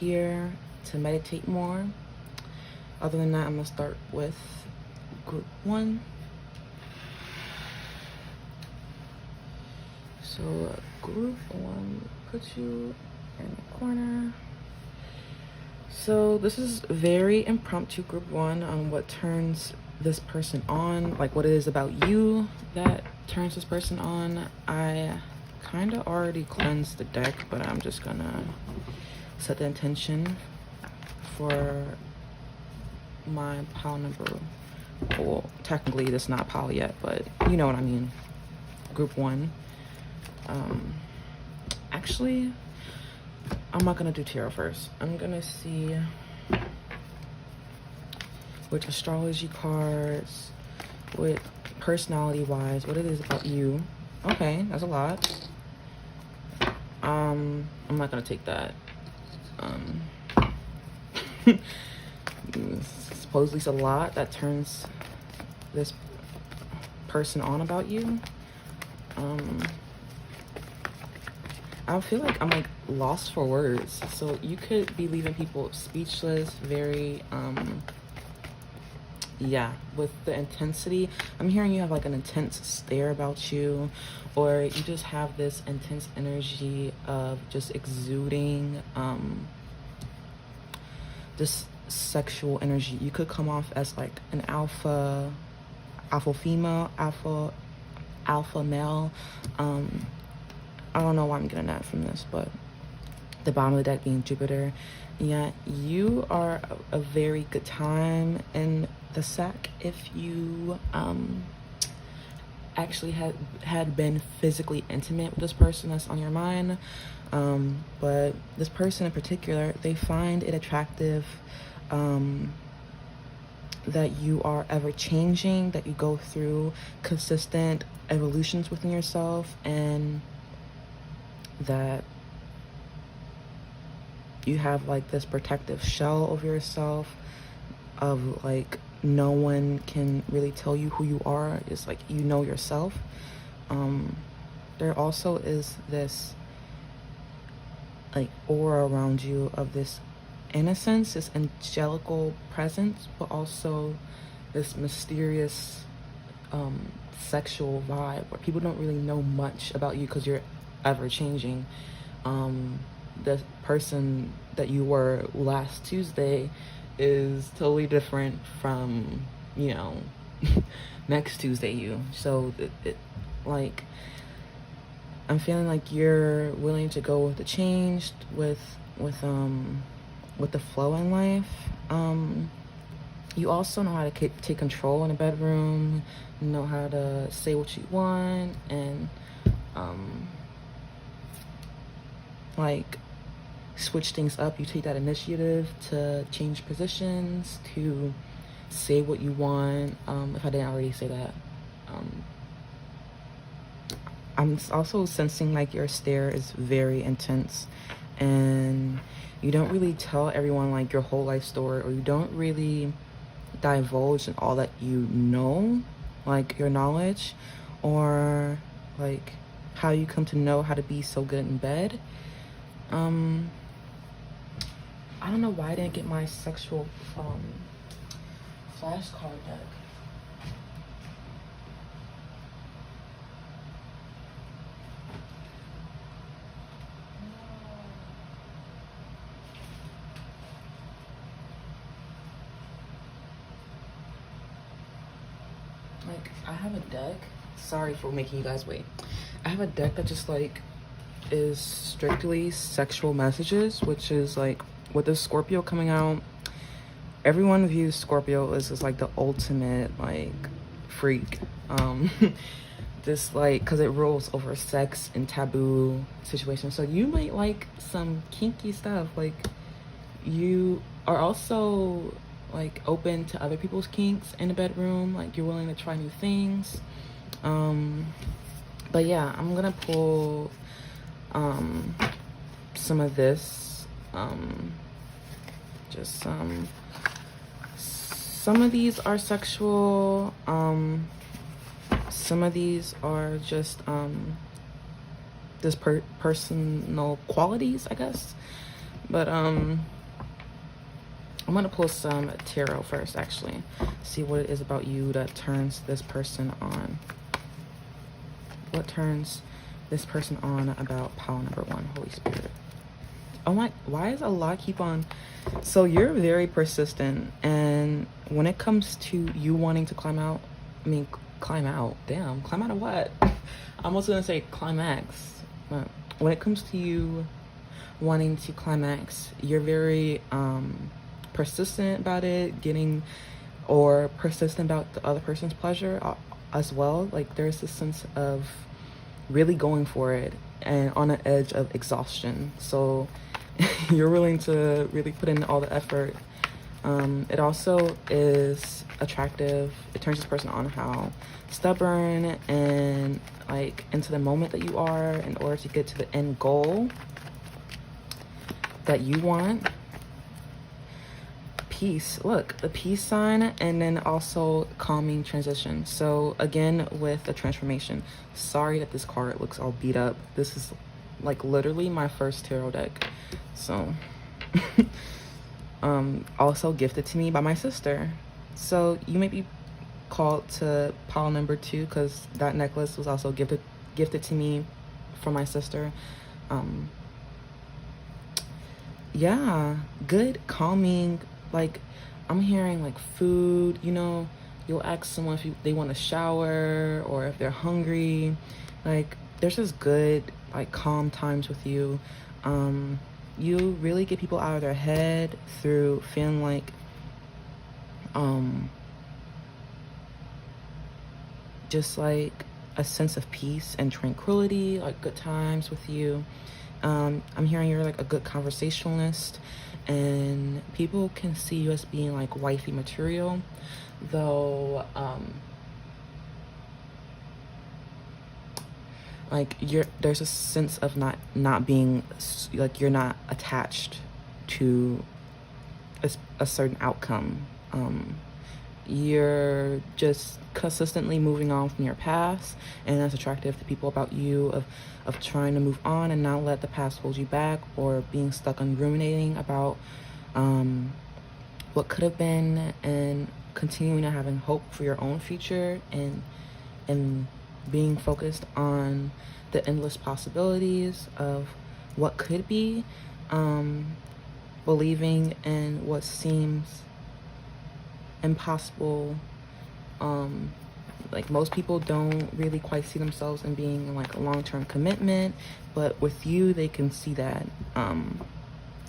here to meditate more. Other than that, I'm gonna start with group 1. So group 1, put you in the corner. So this is very impromptu group 1 on what turns this person on, like what it is about you that turns this person on. I kind of already cleansed the deck, but I'm just gonna set the intention for my pile number. Well, technically this is not pile yet, but you know what I mean. Group 1. Actually, I'm not gonna do tarot first. I'm gonna see which astrology cards, with personality wise, what it is about you. Okay, that's a lot. I'm not gonna take that. Supposedly it's a lot that turns this person on about you. I feel like I'm like lost for words. So you could be leaving people speechless, very yeah, with the intensity. I'm hearing you have like an intense stare about you, or you just have this intense energy of just exuding this sexual energy. You could come off as like an alpha female, alpha male. I don't know why I'm getting that from this, but the bottom of the deck being Jupiter. Yeah, you are a very good time in the sack if you actually had been physically intimate with this person that's on your mind. But this person in particular, they find it attractive that you are ever changing, that you go through consistent evolutions within yourself, and that you have like this protective shell over yourself of like no one can really tell you who you are. It's like you know yourself. There also is this like aura around you of this innocence, this angelical presence, but also this mysterious sexual vibe where people don't really know much about you because you're ever changing. The person that you were last Tuesday is totally different from, you know, next Tuesday you. So it like, I'm feeling like you're willing to go with the change, with the flow in life. You also know how to take control in the bedroom, know how to say what you want, and like switch things up. You take that initiative to change positions, to say what you want. If I didn't already say that. I'm also sensing like your stare is very intense, and you don't really tell everyone like your whole life story, or you don't really divulge in all that you know, like your knowledge, or like how you come to know how to be so good in bed. I don't know why I didn't get my sexual flashcard deck. Like, I have a deck. Sorry for making you guys wait. I have a deck that just like is strictly sexual messages, which is like with the Scorpio coming out, everyone views Scorpio as like the ultimate like freak. This like, because it rules over sex and taboo situations. So you might like some kinky stuff. Like, you are also like open to other people's kinks in the bedroom. Like, you're willing to try new things. But yeah, I'm gonna pull some of this, just some of these are sexual, some of these are just personal qualities, I guess. But I'm gonna pull some tarot first, actually. See what it is about you that turns this person on. What turns this person on about pile number 1, Holy Spirit? Oh my, why is a lot keep on? So you're very persistent, and when it comes to you wanting to climb out of what? I'm almost gonna say climax. But when it comes to you wanting to climax, you're very persistent about it, or persistent about the other person's pleasure as well. Like there's this sense of really going for it and on the edge of exhaustion. So you're willing to really put in all the effort. It also is attractive. It turns this person on how stubborn and like into the moment that you are in order to get to the end goal that you want. Peace. Look, the peace sign, and then also calming transition. So again, with the transformation. Sorry that this card looks all beat up. This is like literally my first tarot deck. So also gifted to me by my sister. So you may be called to pile number 2 because that necklace was also gifted to me from my sister. Yeah, good calming. Like I'm hearing like food, you know, you'll ask someone if they want to shower or if they're hungry. Like there's just good like calm times with you. You really get people out of their head through feeling like just like a sense of peace and tranquility, like good times with you. I'm hearing you're like a good conversationalist, and people can see you as being like wifey material, though like there's a sense of not being like you're not attached to a certain outcome. You're just consistently moving on from your past, and that's attractive to people about you, of trying to move on and not let the past hold you back, or being stuck on ruminating about what could have been, and continuing to having hope for your own future, and being focused on the endless possibilities of what could be, believing in what seems impossible. Like most people don't really quite see themselves in being in like a long-term commitment, but with you they can see that,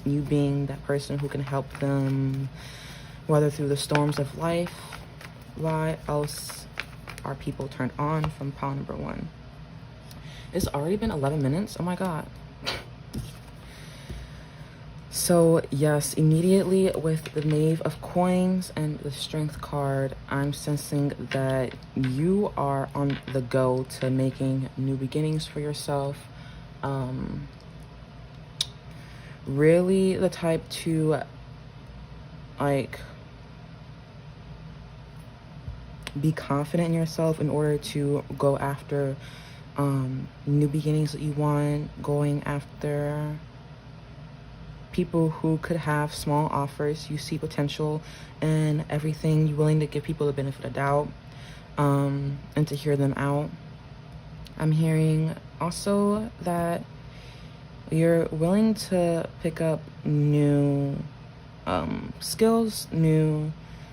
you being that person who can help them weather through the storms of life. Why else are people turned on from pile number 1? It's already been 11 minutes. Oh my god. So yes, immediately with the Knave of Coins and the Strength card, I'm sensing that you are on the go to making new beginnings for yourself. Really the type to like be confident in yourself in order to go after new beginnings that you want, going after people who could have small offers. You see potential in everything. You're willing to give people the benefit of doubt, and to hear them out. I'm hearing also that you're willing to pick up new skills,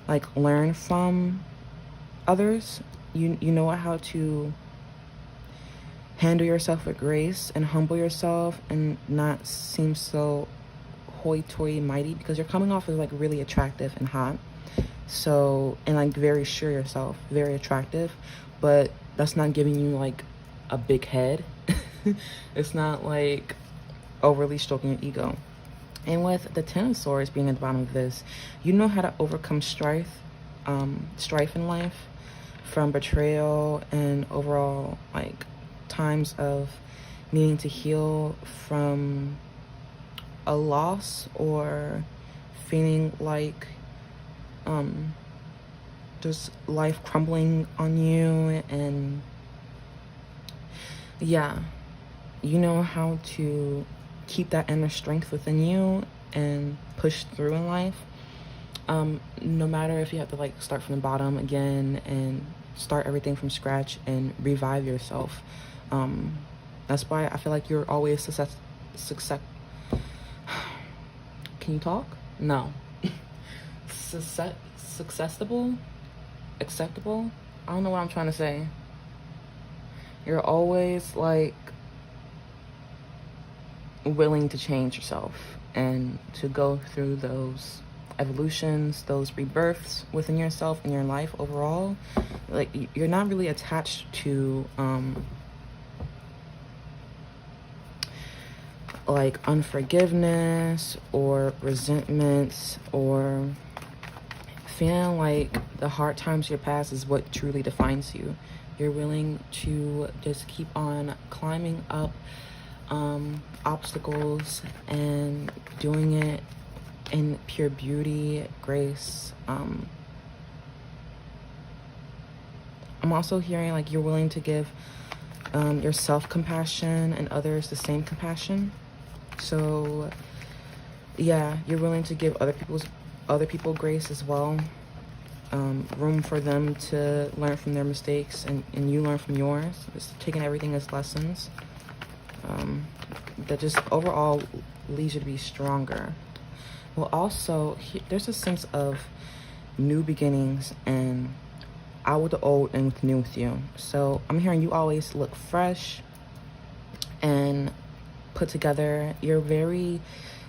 like learn from others. You know how to handle yourself with grace and humble yourself and not seem so hoity-toity, because you're coming off as like really attractive and hot, so, and like very sure yourself, very attractive, but that's not giving you like a big head. It's not like overly stroking your ego. And with the 10 of Swords being at the bottom of this, you know how to overcome strife in life, from betrayal and overall like times of needing to heal from a loss, or feeling like just life crumbling on you. And yeah, you know how to keep that inner strength within you and push through in life. No matter if you have to like start from the bottom again and start everything from scratch and revive yourself. That's why I feel like you're always success. Can you talk? No. Successible? Acceptable? I don't know what I'm trying to say. You're always like willing to change yourself and to go through those evolutions, those rebirths within yourself and your life overall. Like you're not really attached to like unforgiveness or resentments or feeling like the hard times of your past is what truly defines you. You're willing to just keep on climbing up obstacles and doing it in pure beauty, grace. I'm also hearing like you're willing to give yourself compassion and others the same compassion. So yeah, you're willing to give other people grace as well. Room for them to learn from their mistakes and you learn from yours. Just taking everything as lessons. That just overall leads you to be stronger. Well, also, there's a sense of new beginnings and out with the old and with new with you. So I'm hearing you always look fresh and put together. You're very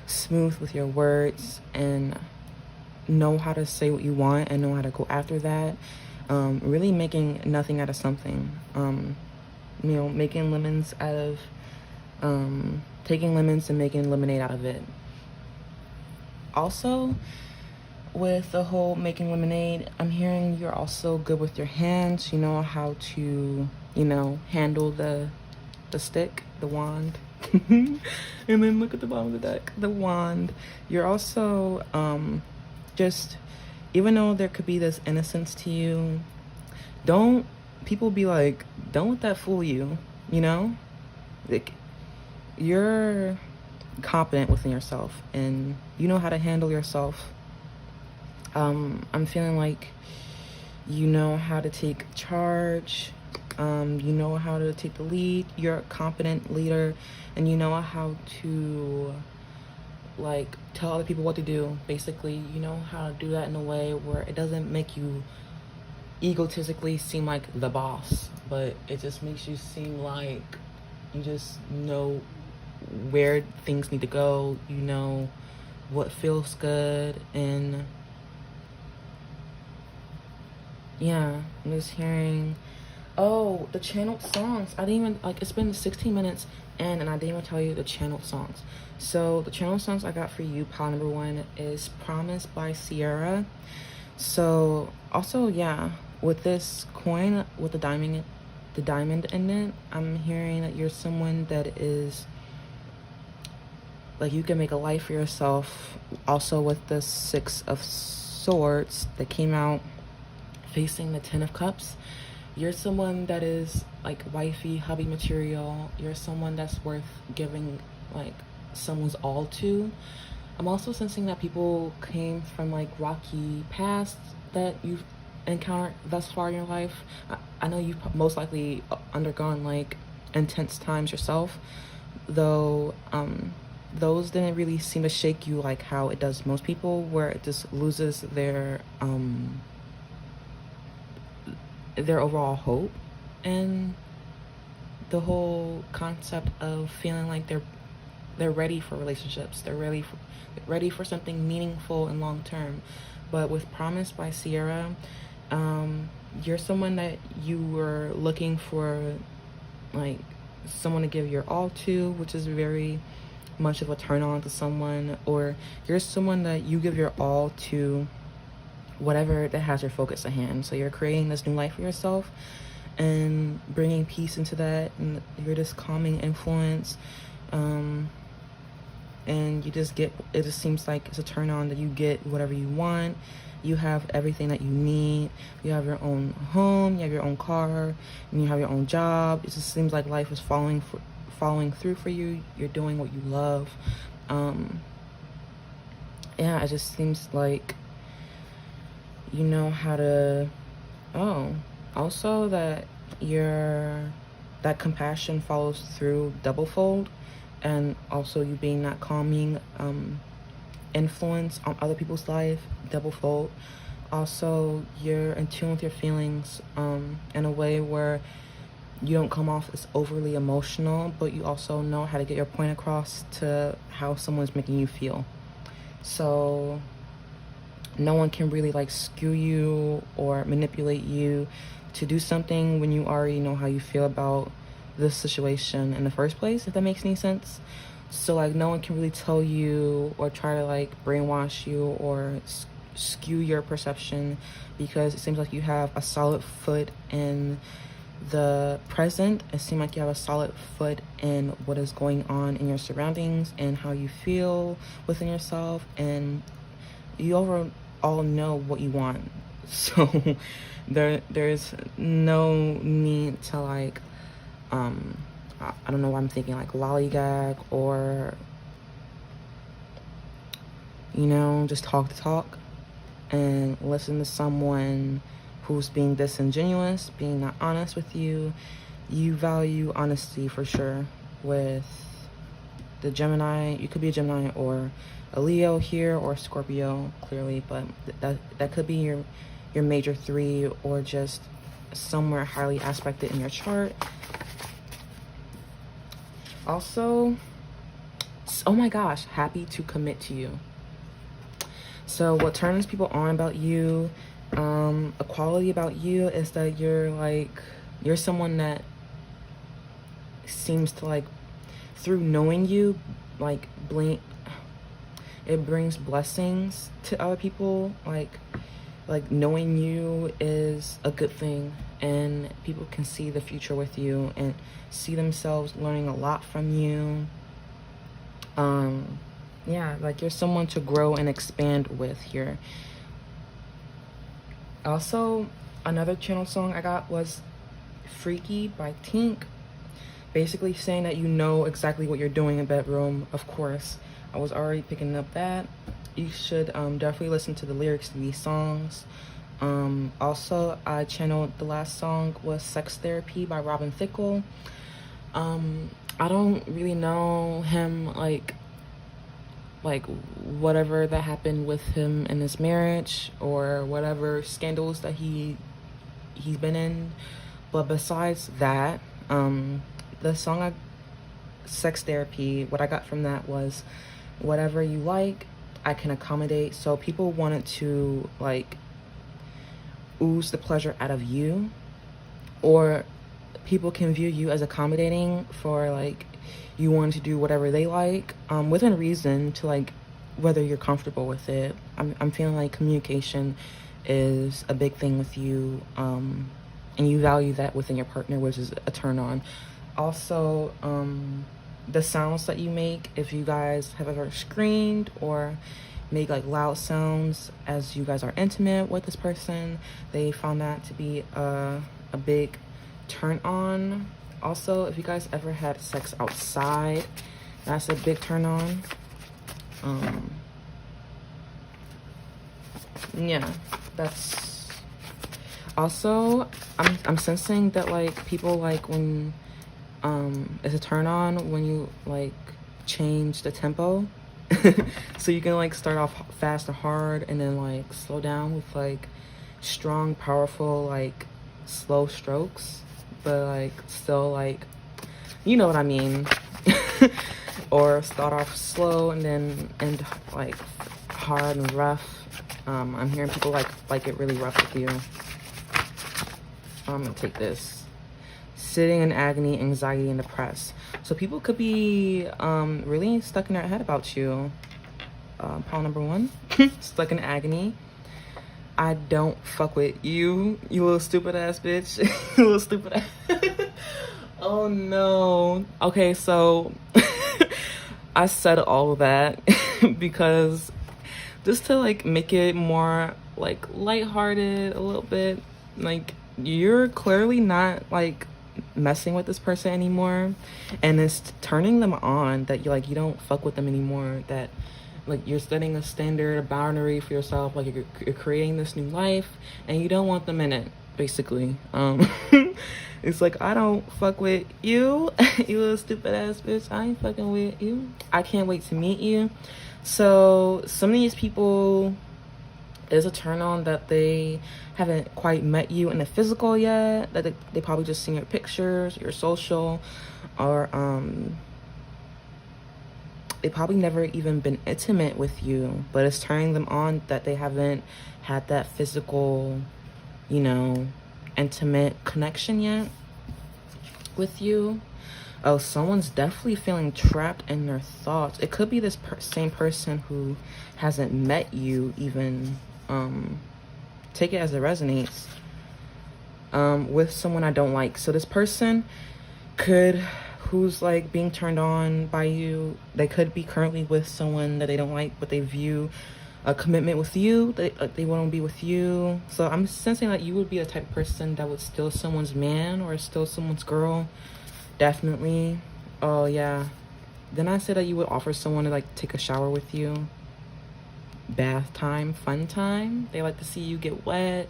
smooth with your words and know how to say what you want and know how to go after that. Really making nothing out of something. Making lemons out of, taking lemons and making lemonade out of it. Also, with the whole making lemonade, I'm hearing you're also good with your hands. You know how to, handle the stick, the wand. And then look at the bottom of the deck, the wand. You're also just, even though there could be this innocence to you, people be like, don't let that fool you, like you're confident within yourself and you know how to handle yourself. I'm feeling like you know how to take charge, you know how to take the lead, you're a competent leader, and you know how to like tell other people what to do. Basically, you know how to do that in a way where it doesn't make you egotistically seem like the boss, but it just makes you seem like you just know where things need to go, you know what feels good. And yeah, I'm just hearing, oh, the channeled songs. I didn't even, it's been 16 minutes and I didn't even tell you the channeled songs. So the channeled songs I got for you, pile number 1, is Promise by Sierra. So also, yeah, with this coin with the diamond in it, I'm hearing that you're someone that is like, you can make a life for yourself. Also with the 6 of Swords that came out facing the 10 of Cups, you're someone that is like wifey, hubby material. You're someone that's worth giving like someone's all to. I'm also sensing that people came from like rocky past that you've encountered thus far in your life. I know you've most likely undergone like intense times yourself, though those didn't really seem to shake you like how it does most people, where it just loses their overall hope and the whole concept of feeling like they're ready for relationships, they're ready for something meaningful and long term. But with Promise by Sierra, you're someone that you were looking for like someone to give your all to, which is very much of a turn on to someone, or you're someone that you give your all to whatever that has your focus at hand. So you're creating this new life for yourself and bringing peace into that, and you're this calming influence, and you just get, it just seems like it's a turn on that you get whatever you want. You have everything that you need. You have your own home, you have your own car, and you have your own job. It just seems like life is following through for you. You're doing what you love. yeah, it just seems like you know how to, oh, also that that compassion follows through double fold, and also you being that calming influence on other people's life, double fold. Also, you're in tune with your feelings in a way where you don't come off as overly emotional, but you also know how to get your point across to how someone's making you feel. So no one can really like skew you or manipulate you to do something when you already know how you feel about this situation in the first place, if that makes any sense. So like no one can really tell you or try to like brainwash you or skew your perception, because it seems like you have a solid foot in the present. It seems like you have a solid foot in what is going on in your surroundings and how you feel within yourself, and you overall know what you want. So there's no need to like I don't know why I'm thinking like lollygag or just talk the talk and listen to someone who's being disingenuous, being not honest with you. You value honesty for sure with the Gemini. You could be a Gemini or a Leo here, or Scorpio clearly, but that could be your major three, or just somewhere highly aspected in your chart. Also, oh my gosh, happy to commit to you. So what turns people on about you, a quality about you, is that you're someone that seems to like, through knowing you, like it brings blessings to other people. Like knowing you is a good thing, and people can see the future with you and see themselves learning a lot from you. Yeah, like you're someone to grow and expand with here. Also, another channel song I got was Freaky by Tink, basically saying that you know exactly what you're doing in bedroom. Of course, I was already picking up that. You should definitely listen to the lyrics to these songs. Also, I channeled the last song was Sex Therapy by Robin Thicke. I don't really know him, like whatever that happened with him in his marriage or whatever scandals that he's been in. But besides that, the song Sex Therapy, what I got from that was, whatever you like, I can accommodate. So people wanted to like ooze the pleasure out of you, or people can view you as accommodating for like you want to do whatever they like, within reason, to like whether you're comfortable with it. I'm feeling like communication is a big thing with you, and you value that within your partner, which is a turn on. Also, the sounds that you make, if you guys have ever screamed or make like loud sounds as you guys are intimate with this person, they found that to be a big turn on. Also, if you guys ever had sex outside, that's a big turn on. Yeah, that's also, I'm sensing that like people like when it's a turn on when you like change the tempo. So you can like start off fast or hard and then like slow down with like strong, powerful, like slow strokes, but like still like, you know what I mean. Or start off slow and then end like hard and rough. I'm hearing people like it really rough with you. I'm gonna take this. Sitting in agony, anxiety, and depressed. So people could be really stuck in their head about you. Pile number 1, stuck in agony. I don't fuck with you, you little stupid ass bitch. You little stupid ass. Oh no. Okay, so I said all of that because just to like make it more like lighthearted a little bit. Like, you're clearly not like messing with this person anymore, and it's turning them on that you don't fuck with them anymore, that Like you're setting a standard, a boundary for yourself. Like you're creating this new life, and you don't want them in it. Basically, it's like, I don't fuck with you, you little stupid ass bitch. I ain't fucking with you. I can't wait to meet you. So some of these people, is a turn on that they haven't quite met you in the physical yet. That they probably just seen your pictures, your social, or they probably never even been intimate with you, but it's turning them on that they haven't had that physical, you know, intimate connection yet with you. Oh, someone's definitely feeling trapped in their thoughts. It could be this same person who hasn't met you even. Take it as it resonates. With someone I don't like. So this person who's like being turned on by you, they could be currently with someone that they don't like, but they view a commitment with you. They want to be with you. So I'm sensing that you would be the type of person that would steal someone's man or steal someone's girl. Definitely. Oh yeah. Then I said that you would offer someone to like take a shower with you. Bath time, fun time. They like to see you get wet,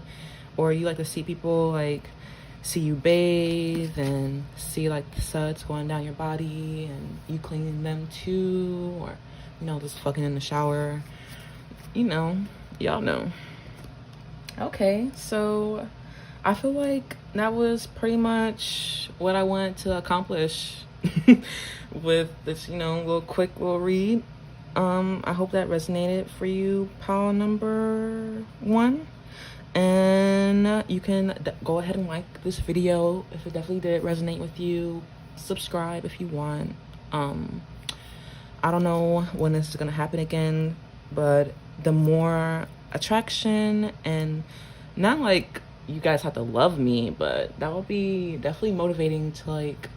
or you like to see people like see you bathe and see like the suds going down your body and you cleaning them too, or you know, just fucking in the shower. You know, y'all know. Okay, so I feel like that was pretty much what I wanted to accomplish with this, you know, quick little read. I hope that resonated for you, pal number 1. And you can go ahead and like this video if it definitely did resonate with you. Subscribe if you want. I don't know when this is gonna happen again, but the more attraction, and not like you guys have to love me, but that will be definitely motivating to like,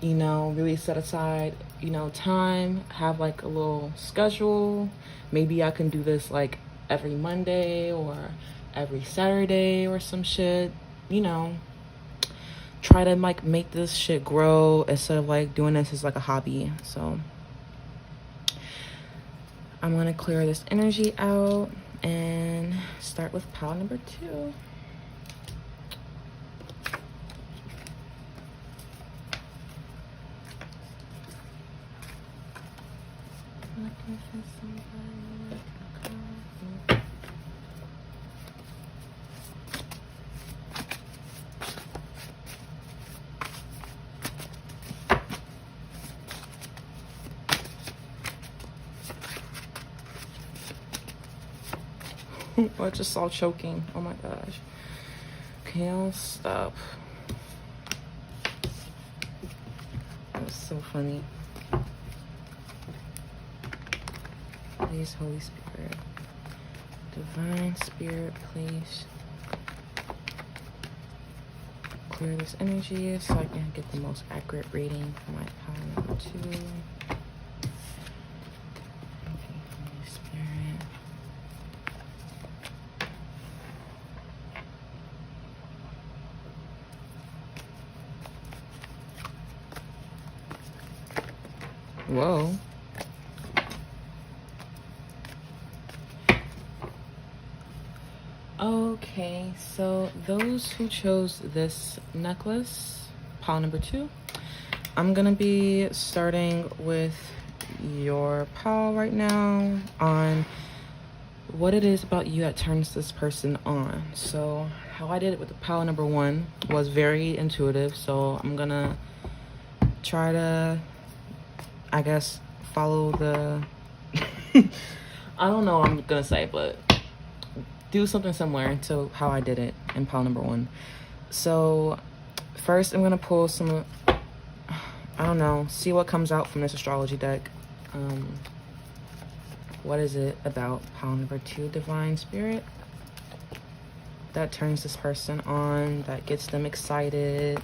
you know, really set aside, you know, time, have like a little schedule. Maybe I can do this like every Monday or every Saturday or some shit, you know, try to like make this shit grow instead of like doing this as like a hobby. So I'm gonna clear this energy out and start with pile number 2. I just saw choking. Oh my gosh. Okay, I'll stop. That was so funny. Please, Holy Spirit. Divine Spirit, please. Clear this energy so I can get the most accurate reading for my power number 2. Holy Spirit. Whoa. Okay, so those who chose this necklace, pile number 2, I'm gonna be starting with your pile right now on what it is about you that turns this person on. So how I did it with the pile number 1 was very intuitive, so I'm gonna try to, I guess, follow the I don't know what I'm gonna say, but do something similar to how I did it in pile number 1. So first I'm gonna pull some, I don't know, see what comes out from this astrology deck. What is it about pile number 2, Divine Spirit, that turns this person on, that gets them excited?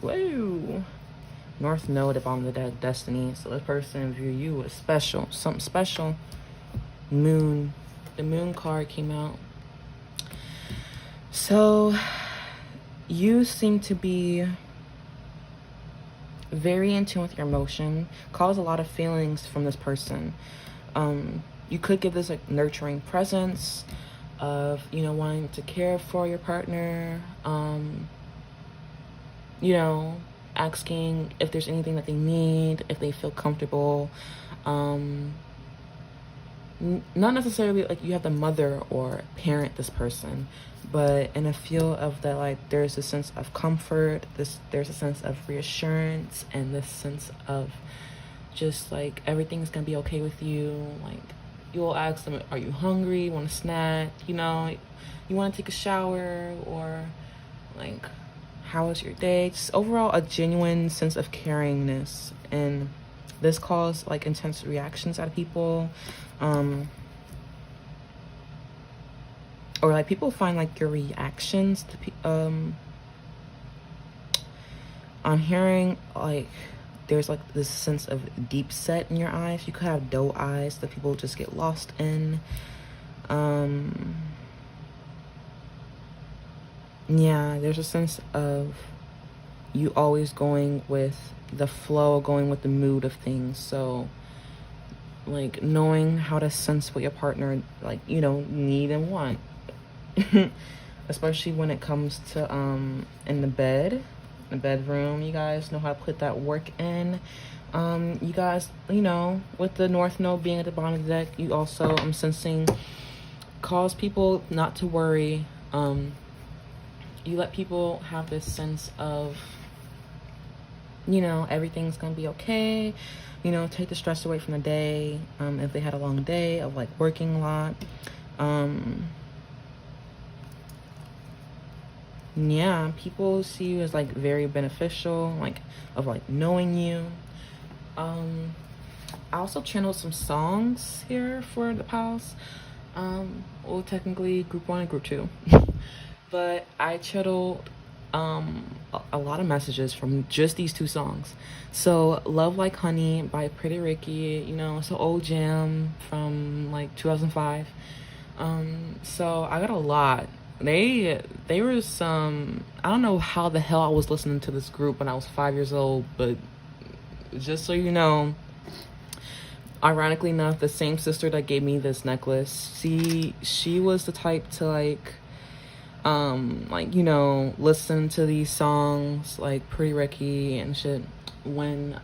Whoa. North Node at the bottom of the deck, Destiny. So this person view you as special, something special. Moon. The Moon card came out. So you seem to be very in tune with your emotion, cause a lot of feelings from this person. You could give this like nurturing presence of, you know, wanting to care for your partner, you know, asking if there's anything that they need, if they feel comfortable. Not necessarily like you have to mother or parent this person, but in a feel of that, like there's a sense of comfort, there's a sense of reassurance, and this sense of just like everything's gonna be okay with you. Like you'll ask them, are you hungry, want a snack, you know, you want to take a shower, or like how was your day? Just overall a genuine sense of caringness. And this caused like intense reactions out of people. Or like people find like your reactions to I'm hearing like there's like this sense of deep set in your eyes. You could have doe eyes that people just get lost in. Yeah, there's a sense of you always going with the flow, going with the mood of things. So like knowing how to sense what your partner like, you know, need and want. Especially when it comes to in the bedroom, you guys know how to put that work in. You guys, you know, with the North Node being at the bottom of the deck, you also, I'm sensing, cause people not to worry. You let people have this sense of, you know, everything's gonna be okay. You know, take the stress away from the day. If they had a long day of like working a lot. Yeah, people see you as like very beneficial, like of like knowing you. I also channeled some songs here for the pals. Well, technically group 1 and group 2. But I channeled a lot of messages from just these 2 songs. So Love Like Honey by Pretty Ricky, you know, it's an old jam from like 2005. So I got a lot. They were some, I don't know how the hell I was listening to this group when I was 5 years old, but just so you know, ironically enough, the same sister that gave me this necklace, she was the type to like, you know, listen to these songs like Pretty Ricky and shit when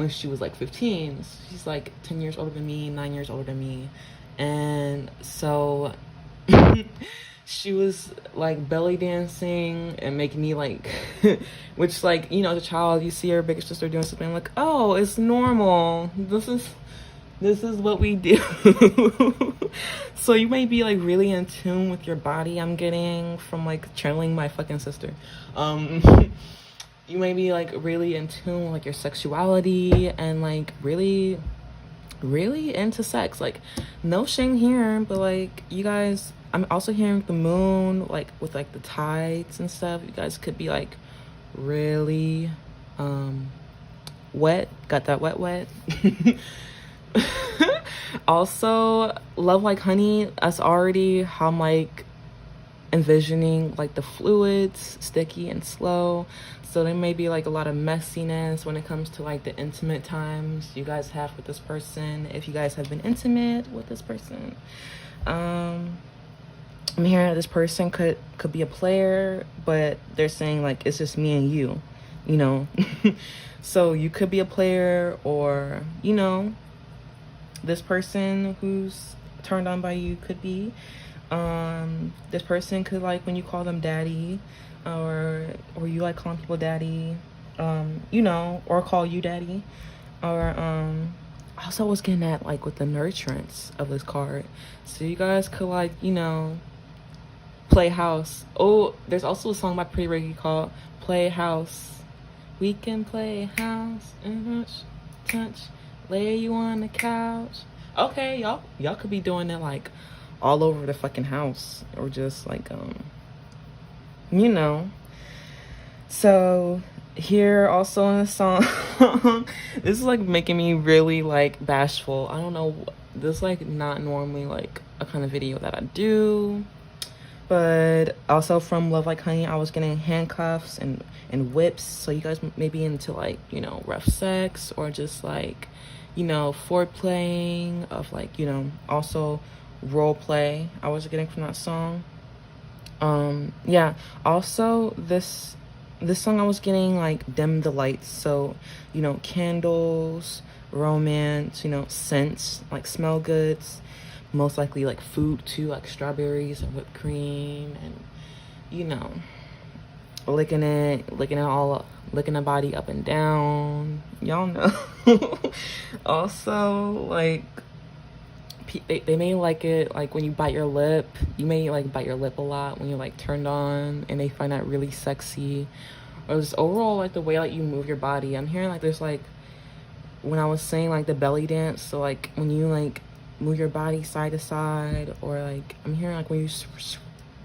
she was like 15. She's like 10 years older than me, 9 years older than me. And so she was like belly dancing and making me like which like, you know, as a child you see your bigger sister doing something like, oh, it's normal, this is what we do. So you may be like really in tune with your body, I'm getting from like channeling my fucking sister. You may be like really in tune with like your sexuality and like really into sex. Like no shame here, but like you guys, I'm also hearing the moon like with like the tides and stuff. You guys could be like really wet, got that wet. Also Love Like Honey, that's already how I'm like envisioning like the fluids, sticky and slow. So there may be like a lot of messiness when it comes to like the intimate times you guys have with this person, if you guys have been intimate with this person. I'm hearing this person could be a player, but they're saying like it's just me and you know. So you could be a player, or you know, this person who's turned on by you could be. This person could like when you call them daddy, or you like calling people daddy, you know, or call you daddy, or also I was getting at like with the nurturance of this card. So you guys could like, you know, play house. Oh, there's also a song by Pretty Ricky called Play House. We can play house and touch, lay you on the couch. Okay, y'all could be doing it like all over the fucking house, or just like you know. So here also in the song this is like making me really like bashful. I don't know, this is like not normally like a kind of video that I do, But also from Love Like Honey, I was getting handcuffs and whips. So you guys may be into like, you know, rough sex or just like, you know, foreplaying of like, you know, also role play I was getting from that song. Yeah, also this song I was getting like dim the lights, so you know, candles, romance, you know, scents, like smell goods, most likely like food too, like strawberries and whipped cream, and you know, licking the body up and down, y'all know. Also like they may like it like when you bite your lip. You may like bite your lip a lot when you're like turned on, and they find that really sexy. Or just overall like the way like you move your body. I'm hearing like there's like, when I was saying like the belly dance, so like when you like move your body side to side, or like I'm hearing like when you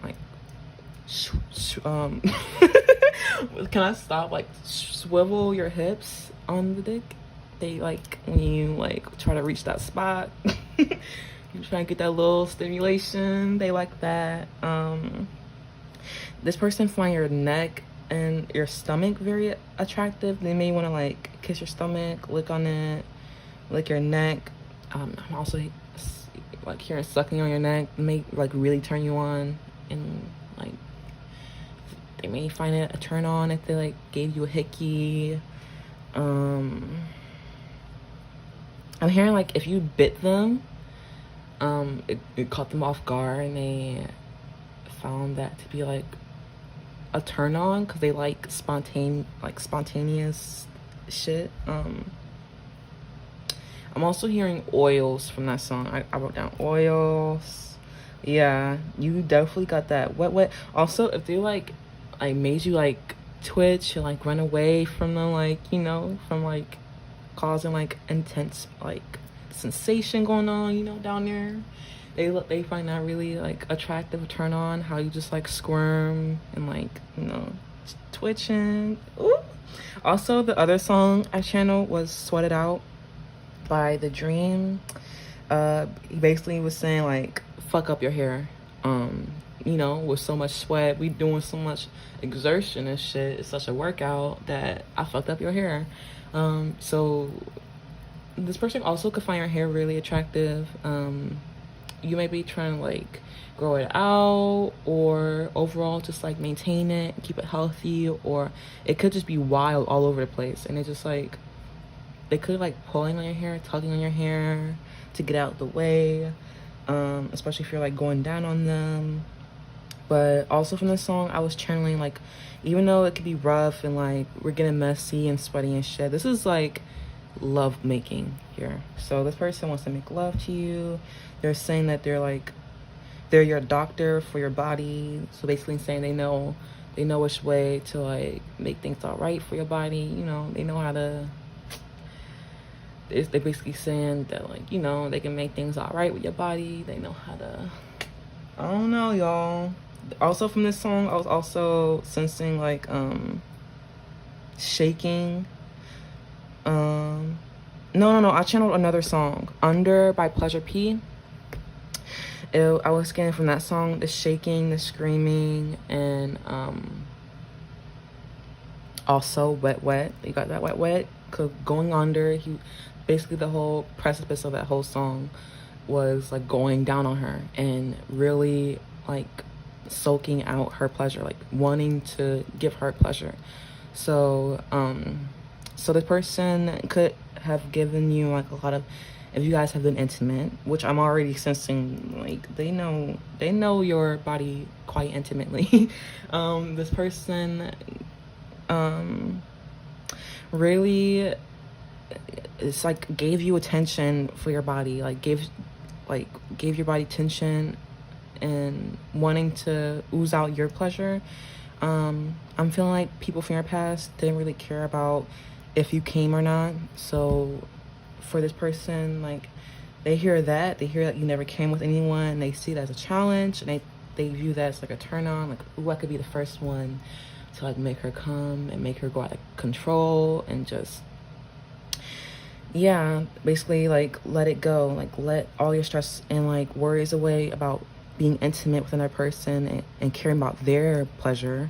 like can I stop, like swivel your hips on the dick. They like when you like try to reach that spot. You try to get that little stimulation. They like that. This person find your neck and your stomach very attractive. They may want to like kiss your stomach, lick on it, lick your neck. I'm also like hearing sucking on your neck may like really turn you on, and like they may find it a turn on if they like gave you a hickey. I'm hearing like if you bit them, it caught them off guard, and they found that to be like a turn on because they like spontaneous shit. I'm also hearing oils from that song. I wrote down oils. Yeah, you definitely got that wet. Also, if they like made you like twitch and like run away from them, like, you know, from like causing like intense like sensation going on, you know, down there, they find that really like attractive, turn on how you just like squirm and like, you know, twitching. Ooh. Also, the other song I channeled was Sweat It Out by The Dream. He basically was saying like, fuck up your hair. You know, with so much sweat, we doing so much exertion and shit, it's such a workout that I fucked up your hair. So this person also could find your hair really attractive. You may be trying to like grow it out, or overall just like maintain it, keep it healthy, or it could just be wild all over the place, and it's just like they could like pulling on your hair, tugging on your hair to get out the way, especially if you're like going down on them. But also from this song, I was channeling like, even though it could be rough and like we're getting messy and sweaty and shit, this is like love making here. So this person wants to make love to you. They're saying that they're your doctor for your body. So basically saying they know which way to like make things all right for your body. You know, they know how to. They're basically saying that like, you know, they can make things all right with your body. They know how to. I don't know, y'all. Also from this song, I was also sensing like shaking. No, I channeled another song, Under by Pleasure P. I was getting from that song the shaking, the screaming, and also wet. You got that wet. Cause going under, he basically, the whole precipice of that whole song was like going down on her and really like soaking out her pleasure, like wanting to give her pleasure. So so this person could have given you like a lot of, if you guys have been intimate, which I'm already sensing, like they know your body quite intimately. This person really, it's like gave you attention for your body, like gave your body tension and wanting to ooze out your pleasure. I'm feeling like people from your past didn't really care about if you came or not. So for this person, like they hear that you never came with anyone, and they see that as a challenge, and they view that as like a turn on, like, ooh, I could be the first one to like make her come and make her go out of control, and just, yeah, basically like let it go, like let all your stress and like worries away about being intimate with another person and caring about their pleasure.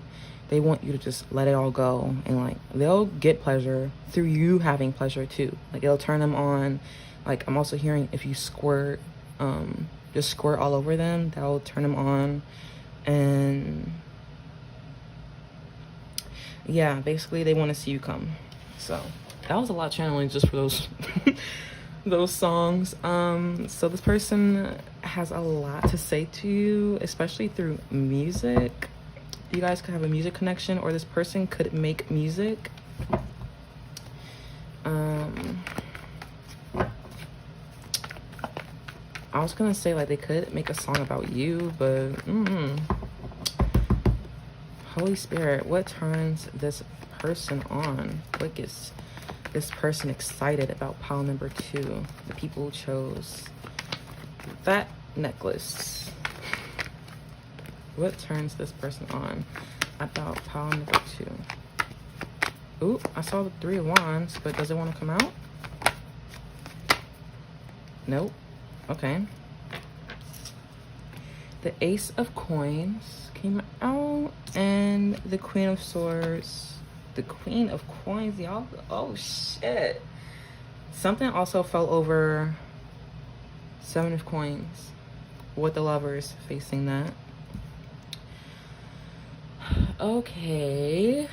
They want you to just let it all go, and like they'll get pleasure through you having pleasure too. Like it'll turn them on. Like I'm also hearing if you squirt, just squirt all over them, that'll turn them on. And yeah, basically they want to see you come. So that was a lot of channeling just for those those songs. So this person has a lot to say to you, especially through music. You guys could have a music connection, or this person could make music. I was gonna say like they could make a song about you, but Holy Spirit, what turns this person on? What gets this person excited about pile number 2? The people who chose that necklace. What turns this person on about pile number 2? Ooh, I saw the 3 of Wands, but does it want to come out? Nope. Okay. The Ace of Coins came out, and the Queen of Swords. The Queen of Coins, y'all. Oh shit. Something also fell over. 7 of Coins, with the Lovers facing that. Okay.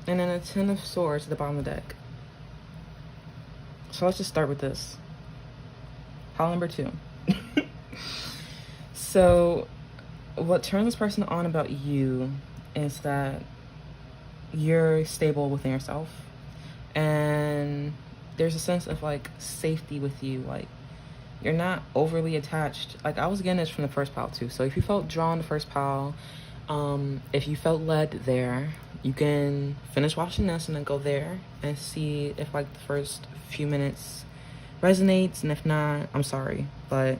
And then a 10 of Swords at the bottom of the deck. So let's just start with this. Pile number 2. So what turns this person on about you is that you're stable within yourself, and there's a sense of like safety with you. Like you're not overly attached. Like I was getting this from the first pile too. So if you felt drawn to first pile, if you felt led there, you can finish watching this and then go there and see if like the first few minutes resonates, and if not, I'm sorry, but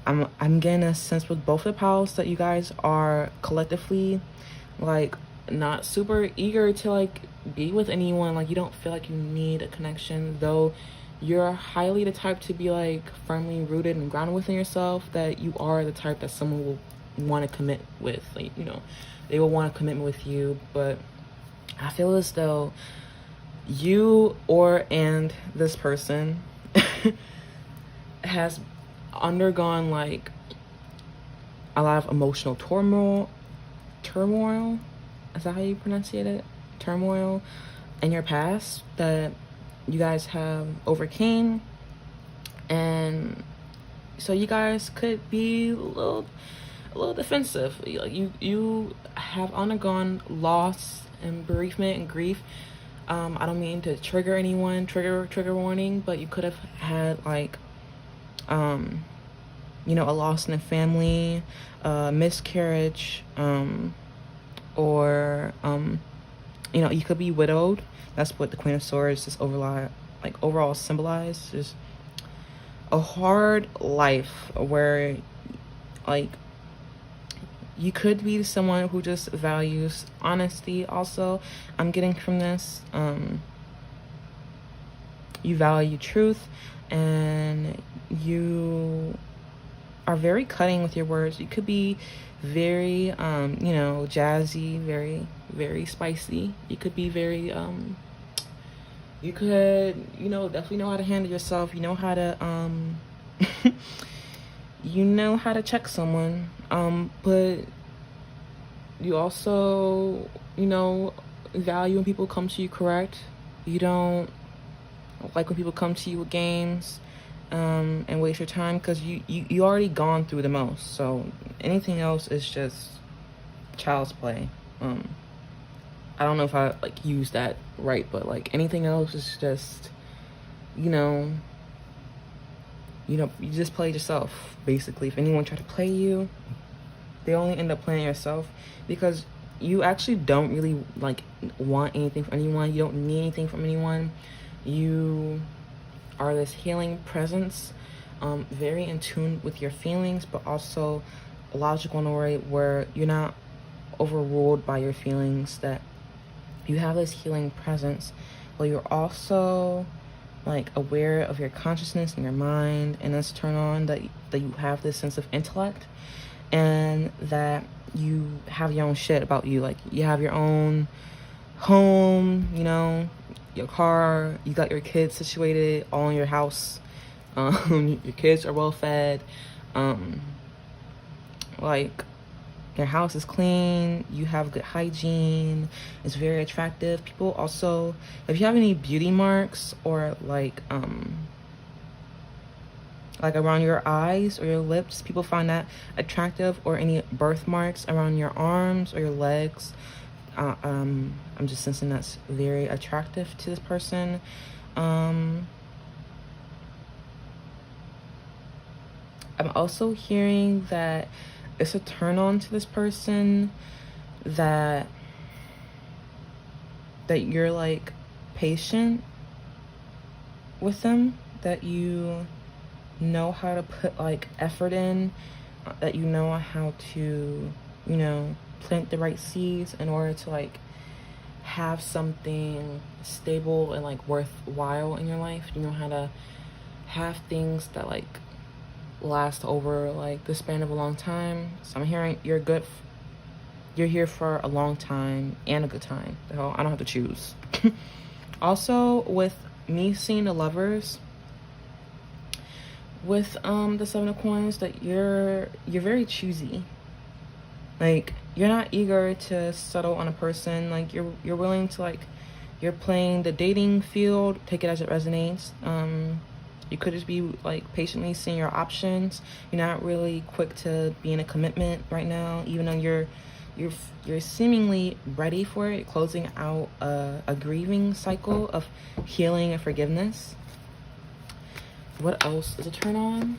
I'm getting a sense with both the piles that you guys are collectively like not super eager to like be with anyone. Like you don't feel like you need a connection, though you're highly the type to be like firmly rooted and grounded within yourself, that you are the type that someone will want to commit with. Like, you know, they will want a commitment with you. But I feel as though you and this person has undergone like a lot of emotional turmoil. Is that how you pronounce it? Turmoil in your past that you guys have overcame, and so you guys could be a little defensive. You have undergone loss and bereavement and grief. I don't mean to trigger anyone, trigger warning, but you could have had like you know, a loss in a family, miscarriage, or you know, you could be widowed. That's what the Queen of Swords just overall symbolize. Just a hard life where like you could be someone who just values honesty. Also, I'm getting from this, you value truth, and you are very cutting with your words. You could be very you know, jazzy, very, very spicy. You could be very you could, you know, definitely know how to handle yourself. You know how to you know how to check someone, but you also, you know, value when people come to you correct. You don't like when people come to you with games and waste your time, because you already gone through the most. So anything else is just child's play. I don't know if I like use that right, but like anything else is just, you know, you just play yourself basically. If anyone try to play you, they only end up playing yourself, because you actually don't really like want anything from anyone. You don't need anything from anyone. You are this healing presence, very in tune with your feelings, but also logical in a way where you're not overruled by your feelings. That you have this healing presence, but you're also like aware of your consciousness and your mind, and let's turn on that you have this sense of intellect, and that you have your own shit about you. Like, you have your own home, you know, your car, you got your kids situated all in your house. Your kids are well fed. Like, your house is clean, you have good hygiene, it's very attractive. People also, if you have any beauty marks or like around your eyes or your lips, people find that attractive, or any birthmarks around your arms or your legs. I'm just sensing that's very attractive to this person. I'm also hearing that it's a turn on to this person that you're like patient with them, that you know how to put like effort in, that you know how to, you know, plant the right seeds in order to like have something stable and like worthwhile in your life. You know how to have things that like last over like the span of a long time. So I'm hearing you're here for a long time and a good time. So I don't have to choose. Also, with me seeing the Lovers with the Seven of Coins, that you're very choosy. Like, you're not eager to settle on a person. Like, you're willing to, like, you're playing the dating field, take it as it resonates. You could just be like patiently seeing your options. You're not really quick to be in a commitment right now, even though you're seemingly ready for it, closing out a grieving cycle of healing and forgiveness. What else is a turn on?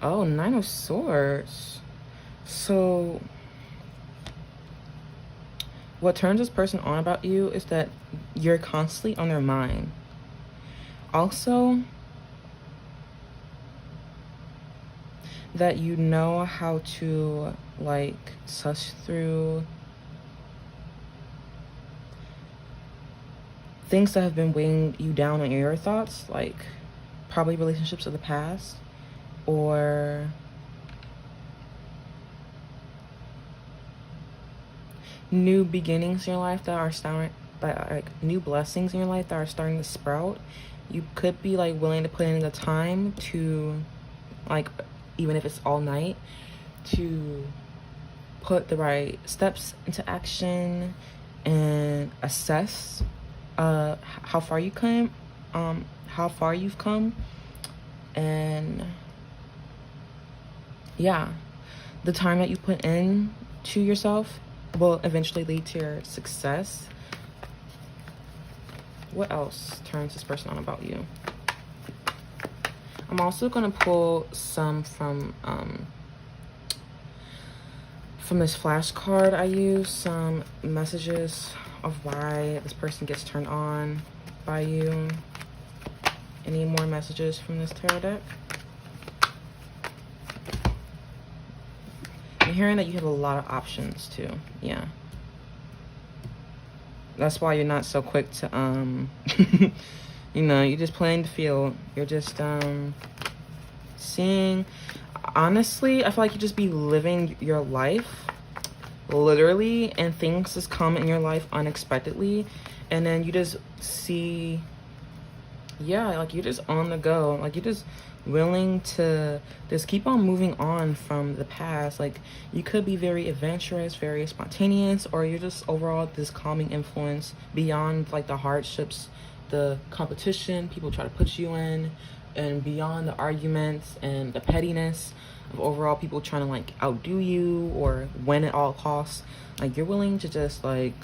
Oh, Nine of Swords. So what turns this person on about you is that you're constantly on their mind. Also, that you know how to like suss through things that have been weighing you down on your thoughts, like probably relationships of the past, or new beginnings in your life that are starting, like new blessings in your life that are starting to sprout. You could be like willing to put in the time to, like, even if it's all night, to put the right steps into action and assess how far you've come, and yeah, the time that you put in to yourself will eventually lead to your success. What else turns this person on about you? I'm also gonna pull some from this flashcard I use, some messages of why this person gets turned on by you. Any more messages from this tarot deck? I'm hearing that you have a lot of options too. Yeah. That's why you're not so quick to, you know, you're just playing the field. You're just, seeing, honestly, I feel like you just be living your life, literally, and things just come in your life unexpectedly, and then you just see, yeah, like you're just on the go. Like, you're just willing to just keep on moving on from the past. Like, you could be very adventurous, very spontaneous, or you're just overall this calming influence beyond like the hardships, the competition people try to put you in, and beyond the arguments and the pettiness of overall people trying to like outdo you or win at all costs. Like, you're willing to just like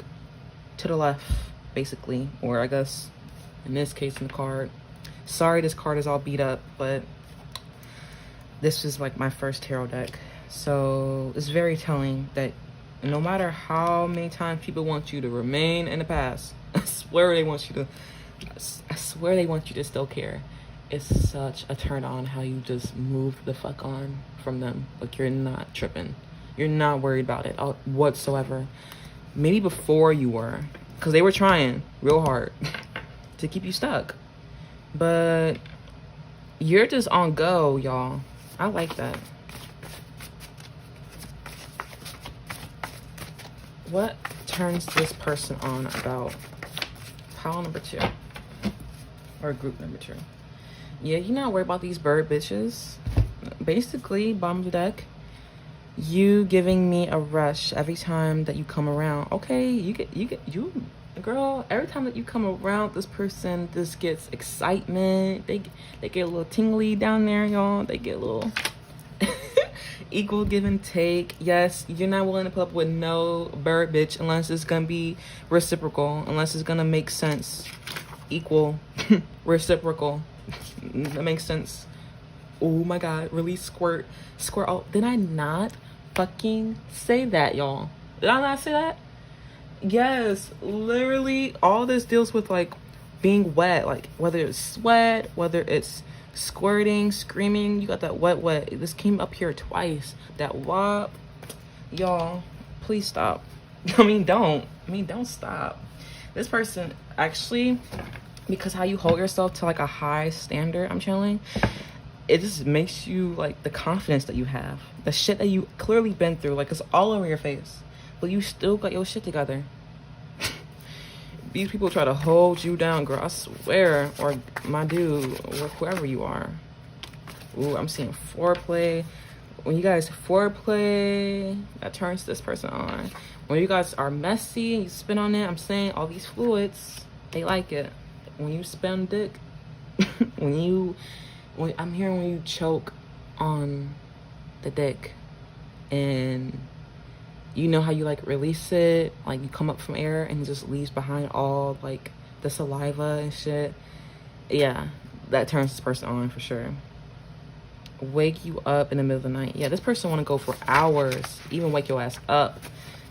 to the left, basically. Or I guess in this case, in the card, sorry this card is all beat up, but this is like my first tarot deck, so it's very telling that no matter how many times people want you to remain in the past, I swear they want you to still care. It's such a turn on how you just move the fuck on from them. Like, you're not tripping, you're not worried about it whatsoever. Maybe before you were, because they were trying real hard to keep you stuck, but you're just on go, y'all. I like that. What turns this person on about pile number 2? Or group number 2? Yeah, you're not worried about these bird bitches. Basically, bottom of the deck, you giving me a rush every time that you come around. Okay, you girl, every time that you come around, this person just gets excitement. They get a little tingly down there, y'all. They get a little equal give and take. Yes, you're not willing to put up with no bird bitch unless it's gonna be reciprocal, unless it's gonna make sense. Equal, reciprocal. That makes sense. Oh my god, release squirt. Oh, did I not fucking say that, y'all? Did I not say that? Yes, literally all this deals with like being wet, like whether it's sweat, whether it's squirting, screaming. You got that wet. This came up here twice. That wop. Y'all, please stop. Don't stop. This person actually, because how you hold yourself to like a high standard, I'm chilling, it just makes you like the confidence that you have, the shit that you clearly been through, like it's all over your face, but you still got your shit together. These people try to hold you down, girl, I swear, or my dude, or whoever you are. Ooh, I'm seeing foreplay. When you guys foreplay, that turns this person on. When you guys are messy and you spin on it, I'm saying all these fluids, they like it. When you spin dick, I'm hearing when you choke on the dick and you know how you like release it, like you come up from air and it just leaves behind all like the saliva and shit. Yeah, that turns this person on for sure. Wake you up in the middle of the night. Yeah, this person want to go for hours, even wake your ass up,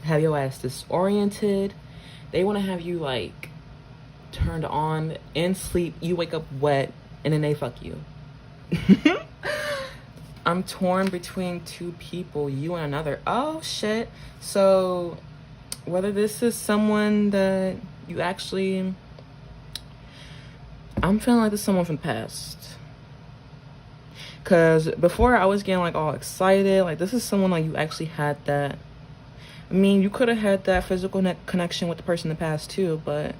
have your ass disoriented. They want to have you like turned on in sleep. You wake up wet and then they fuck you. I'm torn between two people, you and another. Oh shit. So whether this is someone that you actually, I'm feeling like this is someone from the past, because before I was getting like all excited, like this is someone like you actually had that, I mean, you could have had that physical connection with the person in the past too, but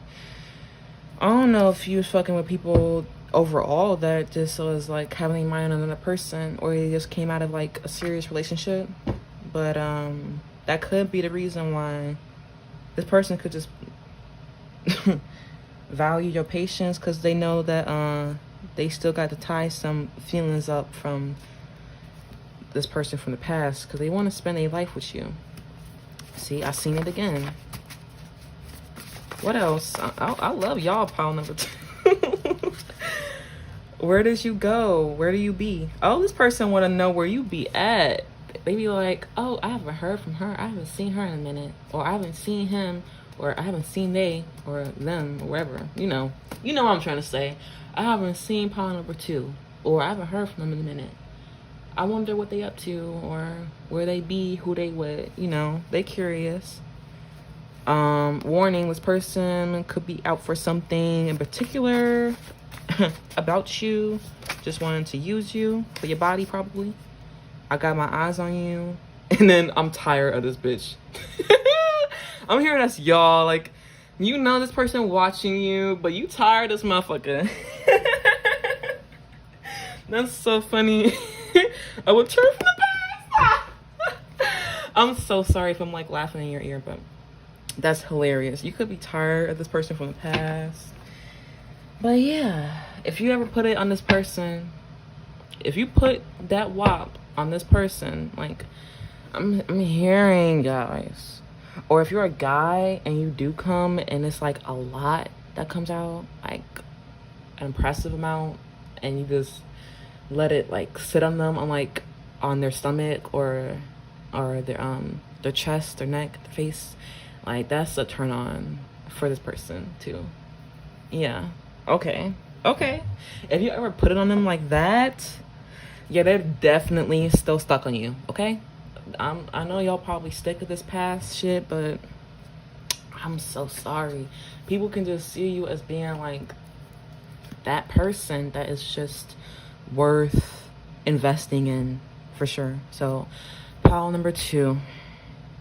I don't know if you was fucking with people overall that just was like having in mind on another person, or you just came out of like a serious relationship. But that could be the reason why this person could just value your patience, because they know that they still got to tie some feelings up from this person from the past, because they want to spend their life with you. See, I seen it again. What else? I love y'all, pile number 2. Where did you go? Where do you be? Oh, this person want to know where you be at. They be like, oh, I haven't heard from her. I haven't seen her in a minute. Or I haven't seen him. Or I haven't seen they or them or whatever. You know what I'm trying to say. I haven't seen pile number 2. Or I haven't heard from them in a minute. I wonder what they up to, or where they be, who they with. They curious. Warning, this person could be out for something in particular about you, just wanting to use you for your body probably. I got my eyes on you, and then I'm tired of this bitch. I'm hearing that's y'all, like, this person watching you, but you tired of this motherfucker. That's so funny. I would turn from the past. I'm so sorry if I'm like laughing in your ear, but that's hilarious. You could be tired of this person from the past. But yeah, if you ever put it on this person, if you put that wop on this person, like, I'm hearing, guys. Or if you're a guy and you do come and it's like a lot that comes out, like an impressive amount, and you just let it like sit on them, on their stomach or their chest, their neck, their face, like that's a turn on for this person too. Yeah. Okay. If you ever put it on them like that, yeah, they're definitely still stuck on you. Okay. I know y'all probably stick to this past shit, but I'm so sorry. People can just see you as being like that person that is just worth investing in for sure. So pile number 2.